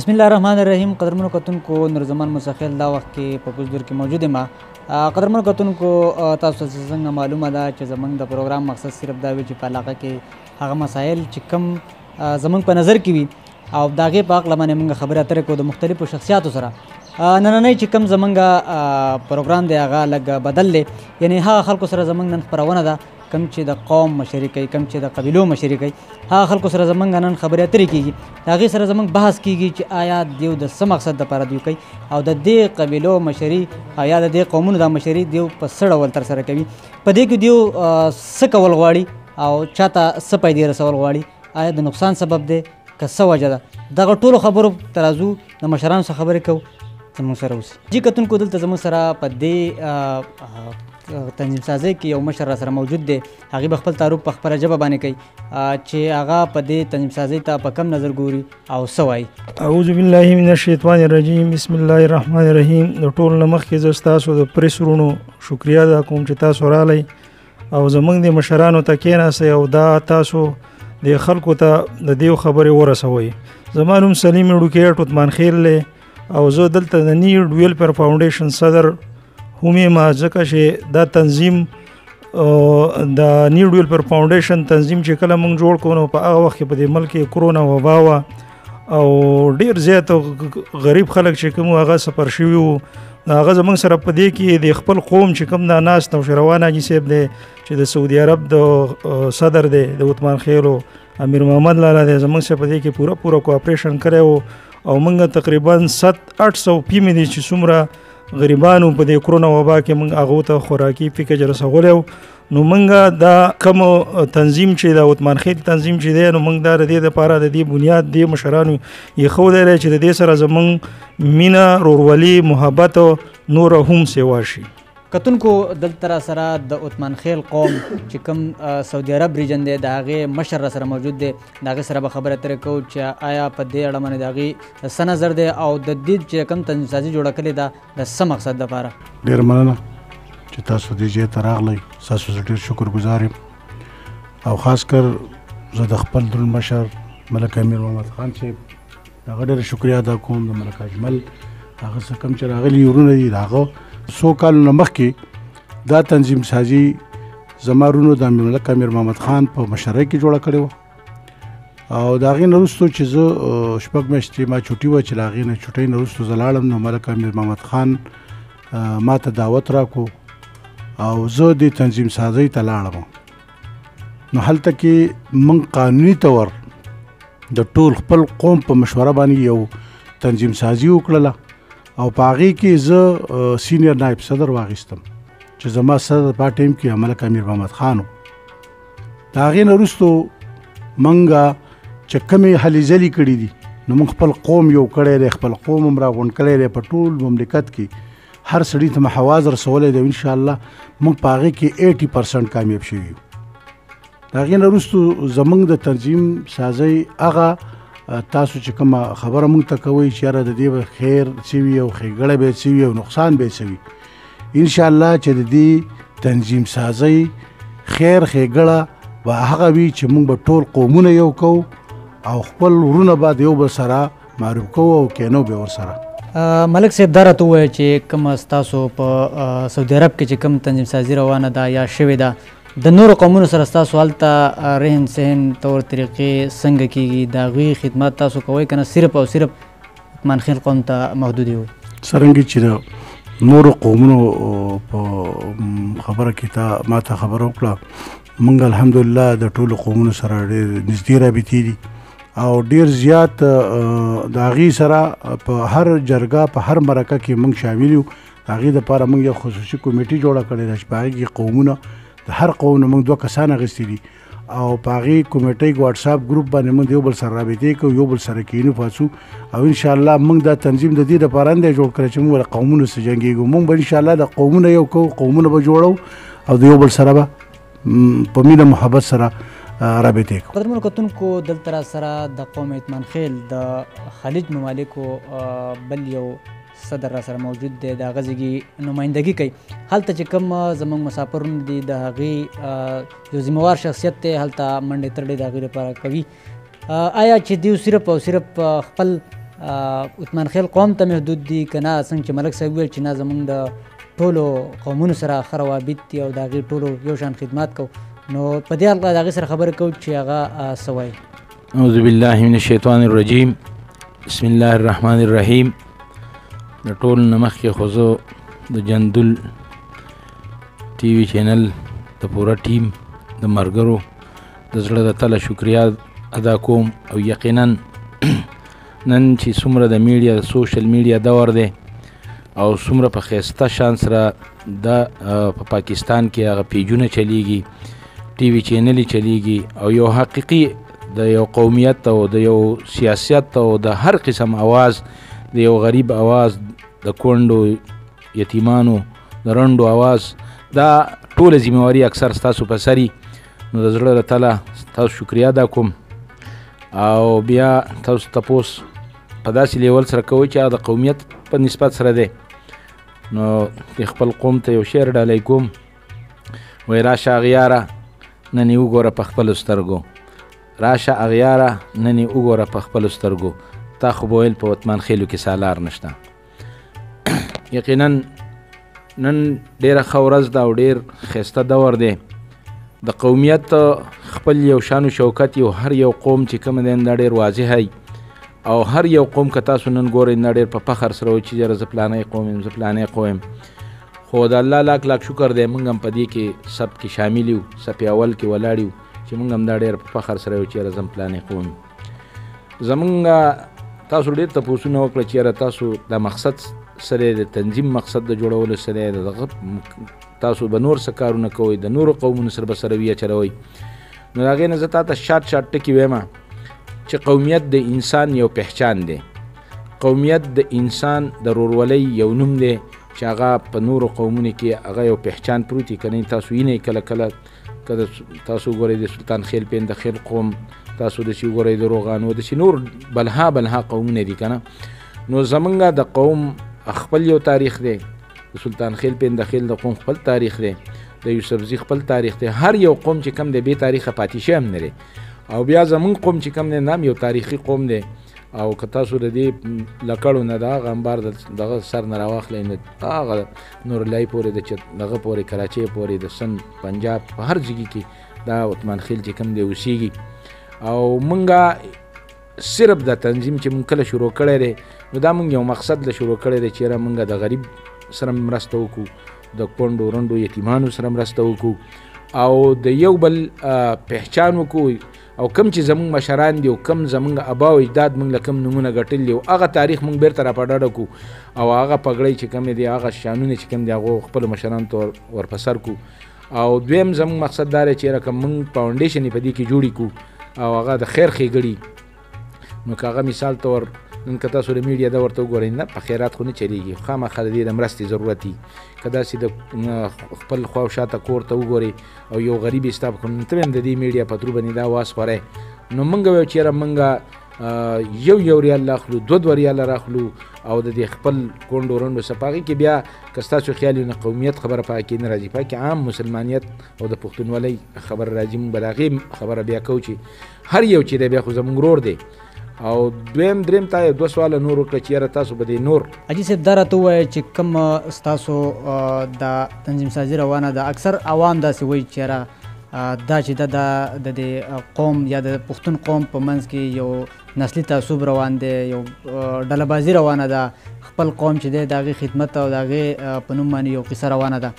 بسم الله الرحمن الرحیم. قدرمنو کتونکو نورزمان مسخیل دا وخت کې په کوزدور کې موجود یم. قدرمنو کتونکو تاسو ته څنګه معلومه ده چې زموږ د پروګرام مقصد صرف دا وي چې په علاقه کې هغه مسایل چې کم زموږ په نظر کې وي او د هغې په هکله باندې موږ خبرې اترې کوو د مختلفو شخصیاتو سره. نننی چې کم زموږ پروګرام دی هغه لږ بدل دی، یعنې هغه خلکو سره زموږ نن خپرونه ده کم چې د قوم مشري کوي، کم چې د قبیلو مشري کوي، هغه خلکو سره زموږ نن خبرې اترې کېږي. د هغې سره زموږ بحث کېږي چې آیا دیو د څه مقصد دپاره دوی کوي او د دې قبیلو مشري یا د دې قومونو دا مشري دیو په څه ډول ترسره کوي، په دې کې دیو څه کول غواړي او چاته څه پیدې رسول غواړي، آیا د نقصان سبب دی که څه وجه ده. دغه ټولو خبرو ترازو د مشرانو سره خبرې کوو. زموږ سره اوسئ. جي کتونکو دلته زموږ سره په دې تنظیم سازۍ کې یو مشر را سره موجود دی. هغې به خپل تعارف په خپله ژبه باندې کوي چې هغه په دې تنظیم سازۍ ته په کم نظر ګوري او څه وایي. اعوذ بالله من الشیطان الرجیم. بسم الله الرحمن الرحیم. د ټول نه مخکې زه ستاسو د پریس ورونو شکریا ادا کوم چې تاسو رالی او زموږ د مشرانو ته کېناستئ او دا تاسو د خلکو ته د دې خبرې ورسوئ. زما نوم سلیم ډوکیټ عثمان خیل دی او زه دلته د نیډ ویلفیر فاونډیشن صدر هم یم، ځکه چې دا تنظیم د نیډ ویلفیر فاونډیشن تنظیم چې کله موږ جوړ کړو نو په هغه وخت کې په دې ملک کې کرونا وبا وه او ډېر زیات غریب خلک چې کوم هغه سفر شوي وو، هغه زموږ سره په دې کې د خپل قوم چې کوم دا ناست نوشروان حاجي صاحب دی چې د سعودي عرب د صدر دی د عثمان خیل امیر محمد لالا دی، زموږ سره په دې کې پوره کوآپریشن کړی وو او موږ تقریبا 700-800 پیمې دي چې څومره غریبانو په دې کرونا وبا کې موږ هغو ته خوراکي پیکج رسولی وو. نو موږ دا کوم تنظیم چې د عثمان خیل تنظیم چې دی نو موږ دا د دې دپاره د دې بنیاد دې مشرانو ایښودی دی چې د دې سره زموږ مینه، رورولي، محبت نور هم سیوا شي. کتونکو دلته را سره د عثمان خیل قوم چې کوم سعودي عرب ریجن دی د هغې مشر را سره موجود دی، د هغې سره به خبرې اترې کوو چې آیا په دې اړه باندې د هغې څه نظر دی او د دې چې کوم تنظیم سازي جوړه کړې ده د څه مقصد دپاره. ډېر مننه چې تاسو دې ځای ته راغلی، ستاسو زه ډېر شکرګزار یم او خاص کر زه د خپل دروند مشر ملک امیر محمد خان صاحب د هغه ډېره شکریا ادا کوم، د ملک اجمل هغه څه کوم چې راغلي ورونه دي د هغه څو کالونه مخکې دا تنظیم سازي زما رونو د ملک امیر محمد خان په مشرۍ کې جوړه کړې وه او د هغې نه وروستو چې زه 6 میاشتې ما چوټي وه چې له هغې نه چوټۍ نه وروستو زه لاړم نو ملک امیر محمد خان ما ته دعوت راکړو او زه د تنظیم سازۍ ته لاړم. نو هلته کې موږ قانوني طور د ټول خپل قوم په مشوره باندې یو تنظیم سازي وکړله او په هغې کې زه سینیر نایب صدر واخیستم چې زما صدر په ټایم کې ملک امیر محمد خان و. د هغې نه وروستو موږ چې کومې هلې ځلې کړي دي نو موږ خپل قوم یو کړی دی، خپل قوم هم راغونډ کړی دی، په ټول مملکت کې هر سړي ته محواز رسولی دی. انشاءالله موږ په هغې کې 80% کامیاب شوي یو. د هغې نه وروستو زموږ د تنظیم سازۍ هغه تاسو چې کومه خبره موږ ته کوئ چې یاره د دې به خیر څه وي او ښېګړی به څه وي او نقصان به څه وي، انشاءالله چې د دې تنظیم سازۍ خیر ښېګړه به هغه وي چې موږ به ټول قومونه یو کوو او خپل ورونه به د یو بل سره معروف کوو او کینو به ورسره. ملک صاحب دا راته ووایه چې کومه ستاسو په سعودي عرب کې چې کوم تنظیم سازي روانه ده یا شوې ده د نورو قومونو سره ستاسو هلته رهن سهن طور طریقې څنګه کېږي، د هغوی خدمات تاسو کوئ که نه صرف او صرف عثمان خیل قوم ته محدود وي؟ څرنګه چې د نورو قومونو په خبره کې تا ما ته خبره وکړه، موږ الحمدلله د ټولو قومونو سره ډېر نږدې رابطې دي او ډېر زیات د هغې سره په هر جرګه په هر مرکه کې موږ شامل یو. د هغې دپاره موږ یو خصوصي کمیټې جوړه کړې ده چې په هغې کې قومونه د هر قوم نه موږ 2 کسان اخیستي دي او په هغې کمیټۍ کې واټساپ ګروپ باندې موږ یو بل سره رابطې کوو، یو بل سره کینو پاڅو او انشاءالله موږ دا تنظیم د دې دپاره نه دی جوړ کړی چې موږ له قومونو سره جنګېږو. موږ به انشاءالله د قومونه یو کوو، قومونه به جوړو او د یو بل سره به په مینه محبت سره رابطې کوو. قدرمنو کتونکو دلته را سره د قوم عثمان خیل د خلیج ممالکو بل یو صدر را سره موجود دی، د هغه ځګي نمایندګي کوي. هلته چې کوم زموږ مسافرونه دي د هغې یو ذمهوار شخصیت دی، هلته منډې ترډې د هغې لپاره کوي. آیا چې دوی صرف او صرف خپل عثمان خیل قوم ته محدود دي که نه څنګه چې ملک صاحب ویل چې نه زمونږ د ټولو قومونو سره ښه روابط دي او د هغې ټولو یو شان خدمات کوو نو په دې حلقه د هغې سره خبرې کوو چې هغه څه وایي. اعوذ بالله من الشیطان الرجیم بسم الله الرحمن الرحیم. د ټول نه مخکې خو زه د جندل ټي وي چینل د پوره ټیم د ملګرو د زړه د تله شکریا ادا کوم او یقینا نن چې څومره د میډیا د سوشل میډیا دور دی او څومره په ښایسته شان سره په پاکستان کې هغه پیجونه چلیږي ټي وي چینلې چلیږي او یو حقیقي د یو قومیت او د یو سیاست او د هر قسم आवाज د یو غریب आवाज د کونډو یتیمانو د رنډو आवाज دا ټوله ذمہواري اکثر ستاسو په سري نو د زړه له تله تاسو شکریا ادا کوم او بیا تاسو تپوس په داسې لیول سره کوئ چې د قومیت په نسبت سره دی نو د خپل قوم ته یو شعر ډالۍ کوم وایي راشه اغیاره نن یې وګوره په خپلو سترګو راشه اغیاره نن یې وګوره په خپلو سترګو تا خو به ویل په وطمان خیلو کې سالار نشته. یقینا نن ډیره ښه ورځ ده او ډیر ښایسته دور دی د قومیت خپل یو شان و شوکت یو هر یو قوم چې کوم دی دا ډیر واضح دی او هر یو قوم که تاسو نن ګورئ دا ډیر په فخر سره وایي چې یاره زه فلانی قوم یم زه فلانی قوم یم خو د الله لاک لاک شکر دی موږ هم په دې کې سب کې شامل یو صف اول کې ولاړ یو چې موږ هم دا ډیر په فخر سره وایو چې یاره زه فلانی قوم یم. زموږ تاسو ډیر تپوسونه وکړه چې یاره تاسو دا مقصد سره د تنظیم مقصد د جوړولو سره دغه تاسو به نور څه کارونه کوئ د نورو قومونو سره به سره وي اچروئ نو د هغې نه زه تا ته شارټ ټکي وایم چې قومیت د انسان یو پهچان دی قومیت د انسان د رورولۍ یو نوم دی چې هغه په نورو قومونو کې هغه یو پهچان پروت وي که نه تاسو وینئ کله کله که تاسو وګورئ د سلطان خیل پین د خیل قوم تاسو داسې وګورئ د روغانو داسې نور بلها قومونه دي که نه نو زمونږ د قوم خپل یو تاریخ دی د سلطان خیل پین د خیل د قوم خپل تاریخ دی د یوسفزي خپل تاریخ دی هر یو قوم چې کم دی بې تاریخه پاتې شوی هم نه دی او بیا زمونږ قوم چې کم دی نام یو تاریخي قوم دی او که تاسو د دې لکړو نه د هغه انبار دغه سر نه راواخلئ نو هغه نورالله پورې د دغه پورې کراچۍ پورې د سند پنجاب په هر ځای کې دا عثمان خیل چې کم دی اوسیږي او مونږه صرف د تنظیم چې مونږ کله شروع کړی دی نو دا مونږ یو مقصد له شروع کړی دی چې یاره مونږ د غریب سره مرسته وکړو د کونډو رنډو یتیمانو سره مرسته وکړو او د یو بل پهچان وکړو او کم چې زمونږ مشران دي او کم زمونږ ابا او اجداد مونږ له کم نومونه ګټلي دي او هغه تاریخ مونږ بیرته را په ډډه کړو او هغه پګړۍ چې کم دي هغه شانونه چې کم دي هغو خپلو مشرانو ته ورپسر کړو او دویم زمونږ مقصد دا دی چې یاره که مونږ فاونډیشن یې په دې کې جوړې کړو او هغه د خیر ښېګړي نو که هغه مثال طور نن که تاسو د میډیا دا ورته وګورئ نه په خیرات خو نه چلیږي خامخا د دې د مرستې ضرورت وي که داسې د خپل خوا او شاته کور ته وګورئ او یو غریب یې ستا په کړو نو ته هم د دې میډیا په ترو باندې دا واس خورئ نو موږ وایو چې یاره موږ یو ریال راخلو دوه ریاله راخلو او د دې خپل کونډو رنډو څه په هغې کې بیا که ستاسو خیال وي نه قومیت خبره په هغې کې نه راځي په هغې کې عام مسلمانیت او د پښتونولۍ خبره راځي موږ به د هغې خبره بیا کوو چې هر یو چې دی بیا خو زموږ ورور دی او دویم دریم تا یو دوه سواله نور وکړه چې یاره تاسو به دې نور حاجي صاحب دا راته ووایه چې کوم ستاسو د تنظیم سازي روانه ده اکثر عوام داسې وایي چې یاره دا چې د دې قوم یا د پښتون قوم په منځ کې یو نسلي تعصب روان دی یو ډلهبازي روانه ده خپل قوم چې دی د هغې خدمت او د هغې په نوم باندې یو قصه روانه ده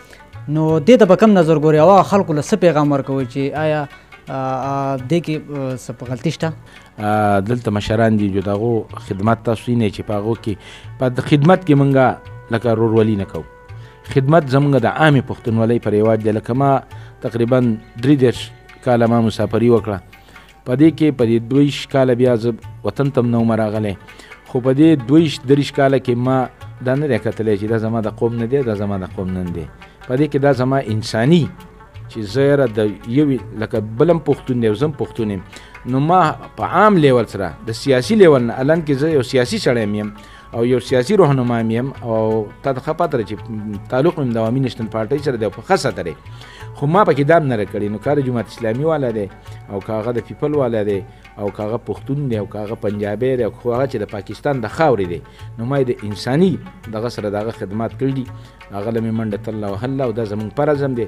نو دې ته په کوم نظر ګورئ او خلکو له څه پیغام ورکوئ چې آیا دې کې څه په غلطي شته دلته مشران دي جو د هغو خدمت تاسو وینئ چې په هغو کې په خدمت کې مونږ لکه رورولي نه کوو خدمت زمونږ د عامې پښتونولۍ په رواج دی لکه ما تقریبا 33 کاله ما مسافري وکړه په دې کې په دې 22 کاله بیا زه وطن ته هم نه وم راغلی خو په دې 23 کاله کې ما دا نه دی کتلی چې دا زما د قوم نه دی دا زما د قوم نه دی په دې کې دا زما انساني چې زه یاره د یوې لکه بل هم پښتون دی او زه هم پښتون یم نو ما په عام لیول سره د سیاسي لیول نه الان کې زه یو سیاسي سړی یم او یو سیاسي رهنما یم او تا ته ښه پته ده چې تعلق مې د عوامي نیشنل پارټۍ سره دی په ښه سطح دی، خو ما پکې دا نه کړی. نو که د جماعت اسلامي والا دی او که هغه د پیپل والا دی او که هغه پښتون دی او که هغه پنجابی دی او که هغه چې د پاکستان د خاورې دی، نو ما د انساني دغه سره د هغه خدمات کړي دي. هغه له مې منډه تله وهله او دا زمونږ فرض هم دی.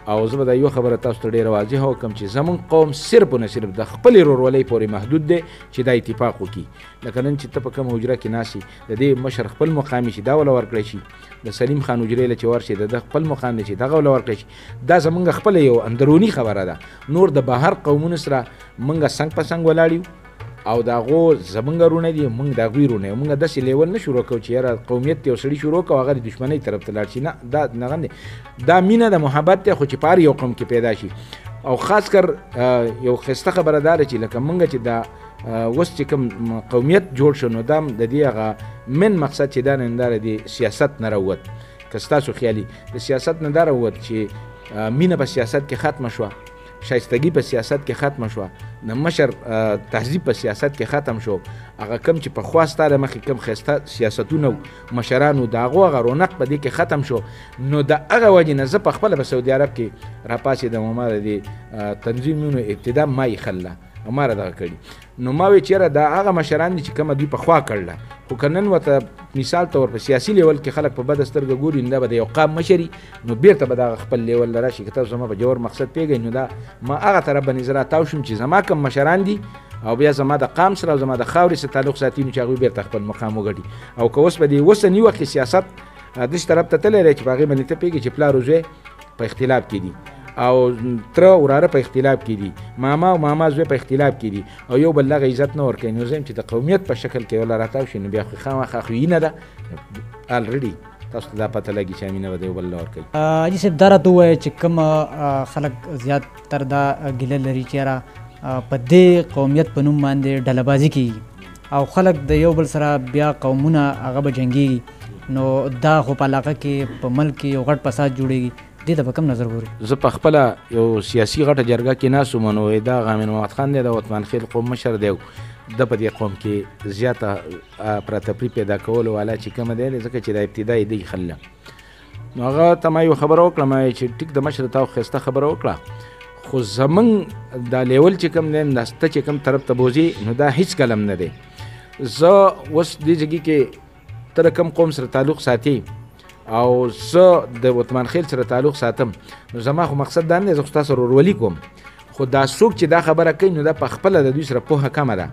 او زه به دا یوه خبره تاسو ته ډېره واضحه وکړم چې زمونږ قوم صرف و نه صرف د خپلې ورورولۍ پورې محدود دی چې دا اتفاق وکړي. لکه نن چې ته په کومه حجره کې ناست یې، د دې مشر خپل مقام چې دا وله ورکړی شي، د سلیم خان حجرې له چې ورشي د ده خپل مقام دی چې دغه وله ورکړی شي. دا زمونږ خپله یو اندروني خبره ده. نور د بهر قومونو سره مونږ څنګ په څنګ ولاړ یو او د هغو زمونږ رونه دي، مونږ د هغوی رونه یو. مونږ داسې لیول نه شروع کوو چې یاره قومیت یو سړي شروع کوو هغه د دښمنۍ طرف ته لاړ شي. نه، دا نغه دی، دا مینه د محبت دی، خو چې په هر یو قوم کې پیدا شي. او خاص کر یو ښایسته خبره دا ده چې لکه مونږ چې دا اوس چې کوم قومیت جوړ شو، نو دا د دې هغه من مقصد چې دا ننداره د سیاست نه راووت. که ستاسو خیالي د سیاست نه دا راووت چې مینه په سیاست کې ختمه شوه، شایستګي په سیاست کې ختمه شوه، د مشر تهذیب په سیاست کې ختم شو. هغه کم چې پخوا ستا د مخکې کم ښایسته سیاستونه مشرانو د هغو هغه رونق په دې کې ختم شو. نو د هغه وجې نه زه پخپله په سعودي عرب کې راپاڅېدم او ما د دې تنظیمونو ابتدا ما یې خله او ما را دغه کړي. نو ما وی چیرې دا هغه مشران دي چې کومه دوی پخوا کړله، خو که نن ورته مثال طور په سیاسي لیول کې خلک په بده سترګه ګوري، نو دا به د یو قام مشري، نو بیرته به دغه خپل لیول له راشي. که تاسو زما په جوړ مقصد پیږئ، نو دا ما هغه طرف باندې زه راتاو شوم چې زما کوم مشران دي او بیا زما د قام سره او زما د خاورې سره تعلق ساتي، نو چې هغوی بیرته خپل مقام وګټي. او که اوس په دې اوسني وخت کې سیاست داسې طرف ته تللی دی چې په هغې باندې ته پوهېږې چې پلار او زوی په اختلاف کې دي او تره وراره په اختلاف کې دي، ماما او ماما زوی په اختلاف کې دي او یو بل دغه عزت نه ورکوي. نو زه چې د قومیت په شکل کې وله راتاو شي، نو بیا خو خامخا خو نه ده الریډي تاسو ته دا پته لګي چې مینه به د یو بل نه ورکوي. حاجي صاحب دا راته ووایه چې کوم خلک زیات تر دا ګیله لري چې یاره په دې قومیت په نوم باندې ډلهبازي کېږي او خلک د یو بل سره بیا قومونه هغه به جنګېږي، نو دا خو په علاقه کې په ملک کې یو غټ فساد جوړېږي. دې ته په کوم نظر ګوري؟ زه په خپله یو سیاسي غټه جرګه کې ناست وم، نو دا غامین محمد خان دی د عثمان خیل قوم مشر دی، د په دې قوم کې زیاته پراتپري پیدا کولو والا چې کومه دی ځکه چې د ابتدا یې دی خله. نو هغه ته ما یو خبره وکړه، ما چې ټیک د مشر ته ښایسته خبره وکړه، خو زمونږ دا لیول چې کوم دی نسته چې کوم طرف ته بوځي، نو دا هیڅ کلم نه دی. زه اوس دې ځګي کې ته کوم قوم سره تعلق ساتي او زه د عثمان خیل سره تعلق ساتم، نو زما خو مقصد دا نه دی زه خو ستا سره ورورولي کوم. خو دا څوک چې دا خبره کوي، نو دا په خپله د دوی سره پوهه کمه ده،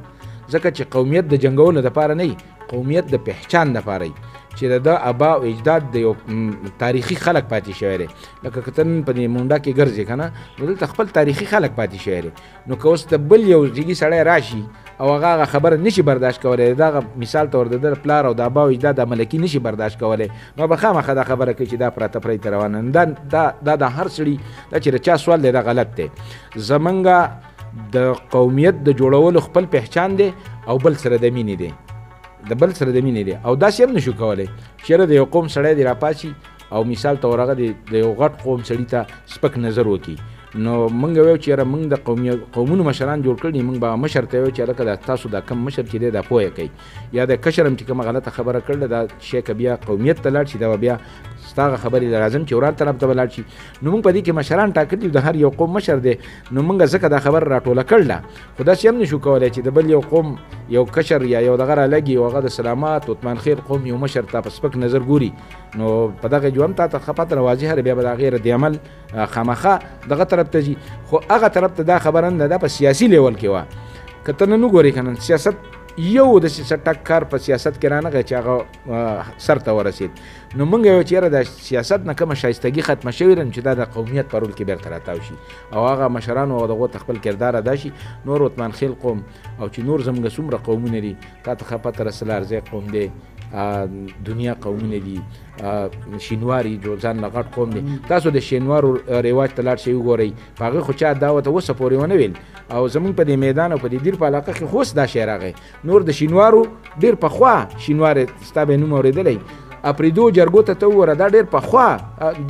ځکه چې قومیت د جنګولو دپاره نه وي، قومیت د پهچان دپاره وي چې د ده ابا او اجداد د یو تاریخي خلک پاتې شوی دی. لکه که ته نن په دې مونډه کې ګرځې که نه، نو دلته خپل تاریخي خلک پاتې شوی دی. نو که اوس د بل یو جګي سړی راشي او هغه خبره نشي برداشت کولی، دغه مثال ته ور د ده پلار او د ابا او اجداد د ملکي نشي برداشت کولی، نو به خامخا دا خبره کوي چې دا پراته پرې ته روانه. دا د هر سړي دا چې د چا سوال دی دا غلط دی. زمونږ د قومیت د جوړولو خپل پهچان دی او بل سره د مینې دی، د بل سره د مینې دی. او داسې هم نشو کولی چېرې د یو قوم سړی دی راپاڅي او مثال ته ورغه د یو غټ قوم سړي ته سپک نظر وکړي. نو مونږ ویو چې یاره مونږ د قومونو مشران جوړ کړي، مونږ به مشر ته ویو چې هلکه دا تاسو دا کم مشر چې دی دا پوهه کوي، یا د کشر هم چې کومه غلطه خبره کړله دا شی که بیا قومیت ته لاړ شي، دا به بیا ستا هغه خبرې لازم چې وران طرف ته به لاړ شي. نو مونږ په دې کې مشران ټاکلي د هر یو قوم مشر دی، نو مونږ ځکه دا خبره راټوله کړله. خو داسې هم نشو کولی چې د بل یو قوم یو کشر یا یو دغه رالګي او هغه د سلامات عثمان خیل قوم یو مشر ته په سپک نظر ګوري، نو په دغه جو هم تا ته ښه پته واضحه ده، بیا به د هغې رد عمل خامخا دغه طرف ته ځي. خو هغه طرف ته دا خبره نه ده په سیاسي لیول کې وه. که ته نن وګورې که نن سیاست یو د ټک کار په سیاست کې رانغی چې هغه سر ته ورسېد، نو مونږ یو چې یاره د سیاست نه کومه شایستګي ختمه شوې ده چې دا د قومیت په رول کې بیرته راتاو شي او هغه مشرانو او دغو ته خپل کردار ادا شي. نور عثمان خیل قوم او چې نور زموږ څومره قومونه دي، تا ته ښه پته رسله ارزی قوم دی، دنیا قومونه دي، شینواري جو ځان له غټ قوم دی. تاسو د شینوارو رواج ته لاړ شئ وګورئ، په هغې خو چا دا ورته اوسه پورې ونه ویل، او زمونږ په دې میدان او په دې دیر په علاقه کې خو اوس دا شی راغی. نور د شینوارو ډېر پخوا شینوار ستا به یې نوم اورېدلی، اپریدو جرګو ته وګوره دا ډېر پخوا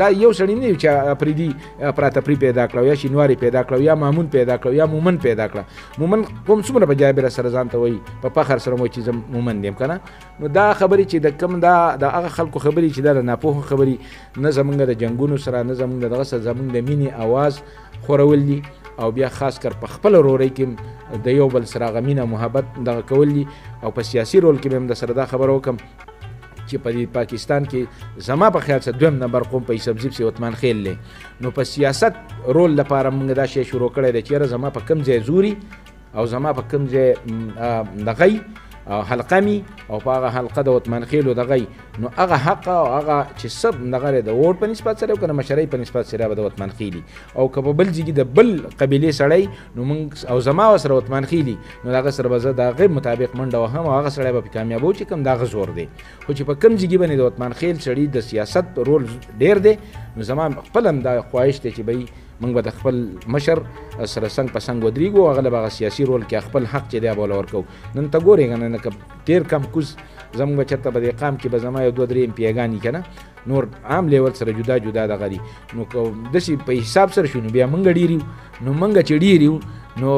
دا یو سړی نه چې اپریدي پراتپري پیدا کړو یا شینواري پیدا کړو یا مامون پیدا کړو یا مومن پیدا کړه. مومن کوم څومره په جابر سره ځان ته وایي په فخر سره مو چې زه مومن یم که نه. نو دا خبرې چې د کوم د هغه خلکو خبرې چې دا د ناپوهو خبرې نه زمونږ د جنګونو سره نه زمونږ دغه سره زمونږ د مینې اواز خورول دي او بیا خاص کر په خپل ورورۍ کې د یو بل سره هغه مینه محبت دغه کول دي. او په سیاسي رول کې به هم د سره دا خبره وکړم چې په پاکستان کې زما په خیال سره دویم نمبر قوم په حساب زیب سي عثمان خیل دی. نو په سیاست رول لپاره موږ دا شی شروع کړی دی چې زما په کوم ځای زوري او زما په کوم ځای دغی حلقه می او په هغه حلقه د عثمان خیلو دغی نو هغه حق او هغه چې سب دغه د ووټ په نسبت سره او کنه مشرۍ په نسبت سره به د عثمان خیلی او که په بل ځای د بل قبیلې سړی نو موږ او زما سره عثمان خیلی نو دغه سره به زه د هغې مطابق منډه وهم او هغه سړی به کامیابو چې کوم دغه زور دی. خو چې په کوم ځای باندې د عثمان خیل سړي د سیاست رول ډېر دی نو زما خپل هم دا خواهش دی چې به موږ به د خپل مشر سره څنګ په څنګ ودرېږو هغه له به هغه سیاسي رول کې خپل حق چې دی به له ورکوو. نن ته ګورې که نه که ډېر کم کوز زموږ به چېرته به د قام کې به زما یو دوه درې امپیاګانې که نه نور عام لیول سره جدا جدا دغه دي. نو که داسې په حساب سره شو نو بیا موږ ډېر یو. نو موږ چې ډېر یو نو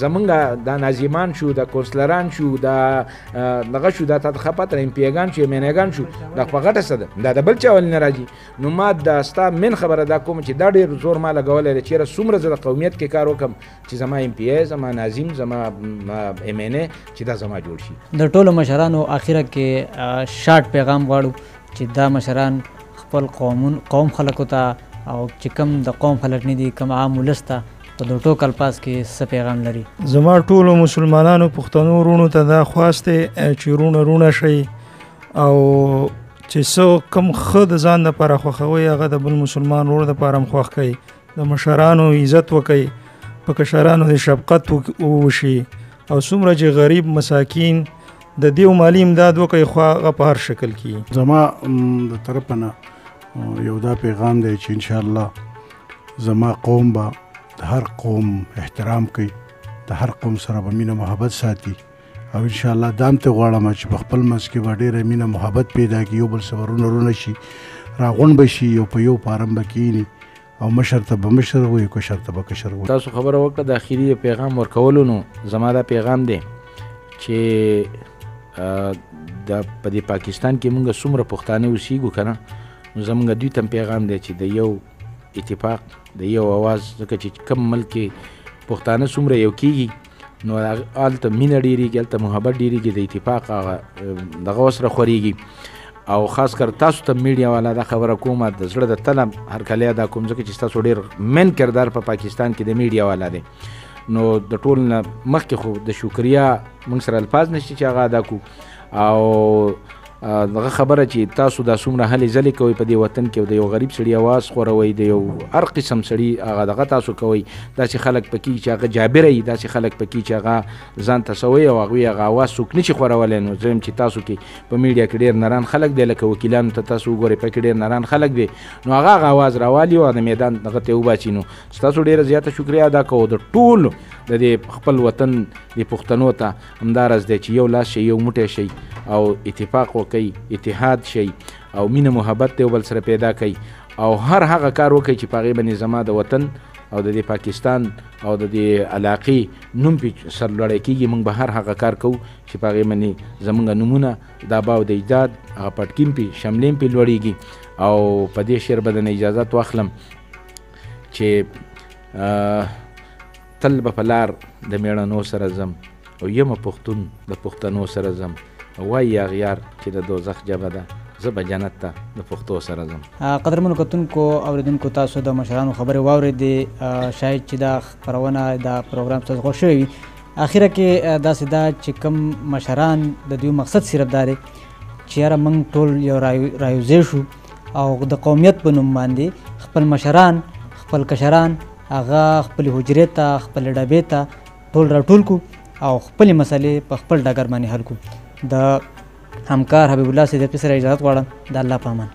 زمونږ دا ناظمان شو د کونسلران شو دغه شو دا ته ښه پته امپیاګان شو امیناګان شو دا په غټه څه ده دا د بل چا ولې نه راځي. نو ما دا ستا من خبره دا کوم چې دا ډېر زور ما لګولی دی چېرې څومره زه د قومیت کې کار وکړم چې زما امپی ای زما ناظم زما امینې چې دا زما جوړ شي. د ټولو مشرانو اخره کې شارټ پیغام غواړو چې دا مشران خپل قوم خلکو ته او چې کوم د قوم خلک نه دي کوم عام ولس ته په د ټوکل پاس کې څه پیغام لري. زما ټولو مسلمانانو پښتنو وروڼو ته دا خواست دی چې رونه شئ او چې څه کوم ښه د ځان دپاره خوښوئ هغه د بل مسلمان ورور دپاره هم خوښ کړئ. د مشرانو عزت وکئ په کشرانو د شفقت وشي او څومره چې غریب مساکین د دیو مالی امداد وکئ خو هغه په هر شکل کې. زما د طرفه نه یو دا پیغام دی چې انشاءالله زما قوم به د هر قوم احترام کوي د هر قوم سره به مینه محبت ساتي او انشاءالله دا هم ته غواړم چې په خپل منځ کې به ډېره مینه محبت پیدا کړي یو بل سره رونه شي راغونډ به شي یو په یو پارم به کښېني او مشر ته به مشر وي کشر ته به کشر وي. تاسو خبره وکړه د اخري پیغام ورکولو نو زما دا پیغام دی چې د په دې پاکستان کې موږ څومره پښتانه اوسېږو که نه نو زموږ دوی ته پیغام دی چې د یو اتفاق د یو اواز ځکه چې کم ملک کې پښتانه څومره یو کېږي نو هلته مینه ډېرېږي هلته محبت ډېرېږي د اتفاق هغه دغه وسره خورېږي او خاص کر تاسو ته میډیا والا دا خبره کومه د زړه د تله هرکلی ادا کوم ځکه چې ستاسو ډېر مین کردار په پاکستان کې د میډیا والا دی. نو د ټول نه مخکې خو د شکریا موږ سره الفاظ نشته چې هغه ادا کړو او دغه خبره چې تاسو دا څومره هلې ځلې کوئ په دې وطن کې او د یو غریب سړي اواز خوروئ د یو هر قسم سړي هغه دغه تاسو کوئ داسې خلک پکې چې هغه جابره وي داسې خلک پکې چې هغه ځان ته سوی او هغوی هغه اواز څوک نشي خورولی. نو زه یم چې تاسو کې په میډیا کې ډېر نران خلک دی لکه وکیلانو ته تاسو وګورئ پکې ډېر نران خلک دی نو هغه اواز راوالي او د میدان دغه ته وباسي. نو ستاسو ډېره زیاته شکریا ادا کوو د ټولو د دې خپل وطن د پښتنو ته همداراز دی چې یو لاس شي یو موټی شي او اتفاق وکړئ اتحاد شي او مینه محبت یو بل سره پیدا کړئ او هر هغه کار وکړئ چې په هغې باندې زما د وطن او د دې پاکستان او د دې علاقې نوم پې سرلوړی کېږي. موږ به هر هغه کار کوو چې په هغې باندې زموږ نومونه د ابا او د اجداد هغه پټکیم پې شملې پې لوړېږي. او په دې شعر به د اجازت واخلم چې تل به په لار د میړنو سره ځم او یم پښتون د پښتنو سره ځم وایي اغیار چې د دوزخ ژبه ده زه به جنت ته د پښتو سره ځم. قدرمنو کتونکو اوریدونکو تاسو د مشرانو خبرې واورېدې شاید چې دا خپرونه دا پروګرام تاسو خوښ شوی وي. اخره کې داسې ده چې کوم مشران د دوی مقصد صرف دا دی چې یاره موږ ټول یو رایوځای شو او د قومیت په نوم باندې خپل مشران خپل کشران هغه خپلې حجرې ته خپلې ډبې ته ټول راټول کړو او خپلې مسلې په خپل ډګر باندې حل کړو. د همکار حبیب الله صدیقي سره اجازت غواړم. د الله په امان.